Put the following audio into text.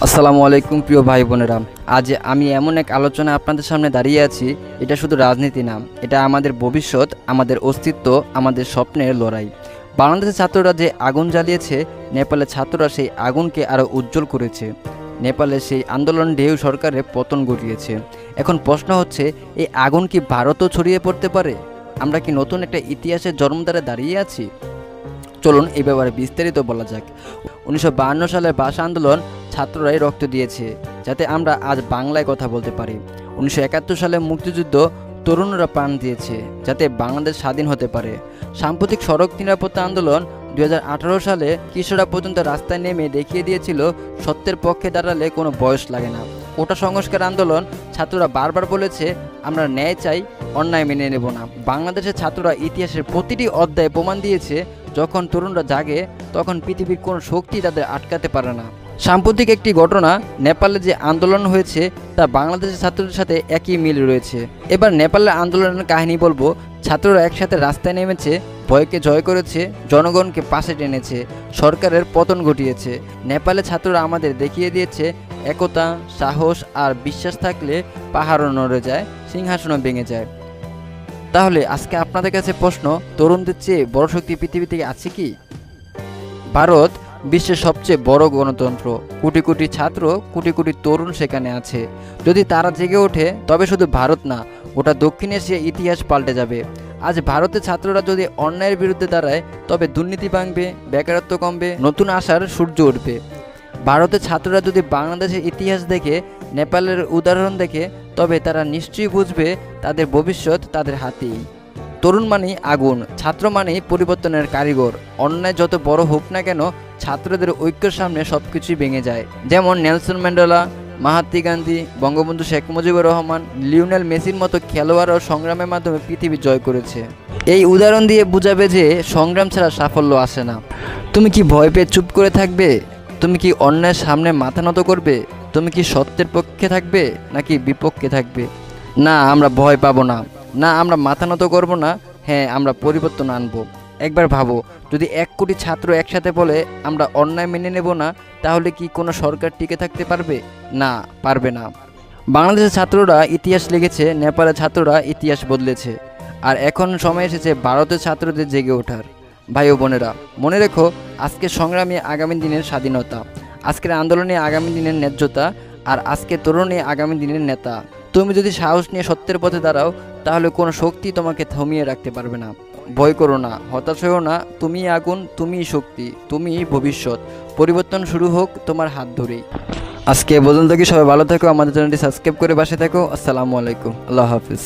আসসালামু আলাইকুম প্রিয় ভাই বোনেরা। আজ আমি এমন এক আলোচনা আপনাদের সামনে দাঁড়িয়ে আছি। এটা শুধু রাজনীতি না, এটা আমাদের ভবিষ্যৎ, আমাদের অস্তিত্ব, আমাদের স্বপ্নের লড়াই। বাংলাদেশের ছাত্ররা যে আগুন জ্বালিয়েছে, নেপালের ছাত্ররা সেই আগুনকে আরও উজ্জ্বল করেছে। নেপালে সেই আন্দোলন ঢেউ সরকারের পতন ঘটিয়েছে। এখন প্রশ্ন হচ্ছে, এই আগুন কি ভারতও ছড়িয়ে পড়তে পারে? আমরা কি নতুন একটা ইতিহাসের জন্মদ্বারে দাঁড়িয়ে আছি? চলুন এই ব্যাপারে বিস্তারিত বলা যাক। 1952 সালের ভাষা আন্দোলন ছাত্ররাই রক্ত দিয়েছে যাতে আমরা আজ বাংলায় কথা বলতে পারি। 1971 সালে মুক্তিযুদ্ধ তরুণরা প্রাণ দিয়েছে যাতে বাংলাদেশ স্বাধীন হতে পারে। সাম্প্রতিক সড়ক নিরাপত্তা আন্দোলন 2018 সালে কিশোররা পর্যন্ত রাস্তায় নেমে দেখিয়ে দিয়েছিল সত্যের পক্ষে দাঁড়ালে কোনো বয়স লাগে না। কোটা সংস্কার আন্দোলন ছাত্ররা বারবার বলেছে, আমরা ন্যায় চাই, অন্যায় মেনে নেব না। বাংলাদেশের ছাত্ররা ইতিহাসের প্রতিটি অধ্যায়ে প্রমাণ দিয়েছে, যখন তরুণরা জাগে তখন পৃথিবীর কোনো শক্তি তাদের আটকাতে পারে না। সাম্প্রতিক একটি ঘটনা, নেপালে যে আন্দোলন হয়েছে তা বাংলাদেশের ছাত্রদের সাথে একই মিল রয়েছে। এবার নেপালের আন্দোলনের কাহিনী বলবো। ছাত্ররা একসাথে রাস্তায় নেমেছে, ভয়কে জয় করেছে, জনগণকে পাশে টেনেছে, সরকারের পতন ঘটিয়েছে। নেপালের ছাত্ররা আমাদের দেখিয়ে দিয়েছে, একতা, সাহস আর বিশ্বাস থাকলে পাহাড়ও নড়ে যায়, সিংহাসনও ভেঙে যায়। তাহলে আজকে আপনাদের কাছে প্রশ্ন, তরুণদের চেয়ে বড় শক্তি পৃথিবীতে আছে কি? ভারত বিশ্বের সবচেয়ে বড় গণতন্ত্র। কোটি কোটি ছাত্র, কোটি কোটি তরুণ সেখানে আছে। যদি তারা জেগে ওঠে তবে শুধু ভারত না, গোটা দক্ষিণ এশিয়ার ইতিহাস পাল্টে যাবে। আজ ভারতের ছাত্ররা যদি অন্যায়ের বিরুদ্ধে দাঁড়ায় তবে দুর্নীতি ভাঙবে, বেকারত্ব কমবে, নতুন আশার সূর্য উঠবে। ভারতের ছাত্ররা যদি বাংলাদেশের ইতিহাস দেখে, নেপালের উদাহরণ দেখে, তবে তারা নিশ্চয়ই বুঝবে তাদের ভবিষ্যৎ তাদের হাতেই। তরুণ মানেই আগুন, ছাত্র মানেই পরিবর্তনের কারিগর। অন্যায় যত বড় হোক না কেন, ছাত্রদের ঐক্যের সামনে সবকিছুই ভেঙে যায়। যেমন Nelson Mandela, Mahatma Gandhi, Bangabandhu Sheikh Mujibur Rahman, Lionel মেসির মতো খেলোয়াড়ও সংগ্রামের মাধ্যমে পৃথিবী জয় করেছে। এই উদাহরণ দিয়ে বোঝাবে যে সংগ্রাম ছাড়া সাফল্য আসে না। তুমি কি ভয় পেয়ে চুপ করে থাকবে? তুমি কি অন্যায়ের সামনে মাথা নত করবে? তুমি কি সত্যের পক্ষে থাকবে নাকি বিপক্ষে থাকবে? না, আমরা ভয় পাবো না। না, আমরা মাথা নত করবো না। হ্যাঁ, আমরা পরিবর্তন আনবো। একবার ভাবো, যদি 1 কোটি ছাত্র একসাথে বলে আমরা অন্যায় মেনে নেব না, তাহলে কি কোনো সরকার টিকে থাকতে পারবে? না, পারবে না। বাংলাদেশের ছাত্ররা ইতিহাস লিখেছে, নেপালের ছাত্ররা ইতিহাস বদলেছে, আর এখন সময় এসেছে ভারতের ছাত্রদের জেগে ওঠার। ভাই ও বোনেরা, মনে রেখো, আজকের সংগ্রামী আগামী দিনের স্বাধীনতা, আজকের আন্দোলনে আগামী দিনের ন্যায্যতা, আর আজকের তরুণী আগামী দিনের নেতা। তুমি যদি সাহস নিয়ে সত্যের পথে দাঁড়াও, তাহলে কোনো শক্তি তোমাকে থামিয়ে রাখতে পারবে না। ভয় করো না, হতাশ হও না। তুমিই আগুন, তুমিই শক্তি, তুমিই ভবিষ্যৎ। পরিবর্তন শুরু হোক তোমার হাত ধরেই। আজকে পর্যন্ত কি সবাই ভালো থেকো, আমাদের চ্যানেলটি সাবস্ক্রাইব করে পাশে থেকো। আসসালামু আলাইকুম, আল্লাহ হাফিজ।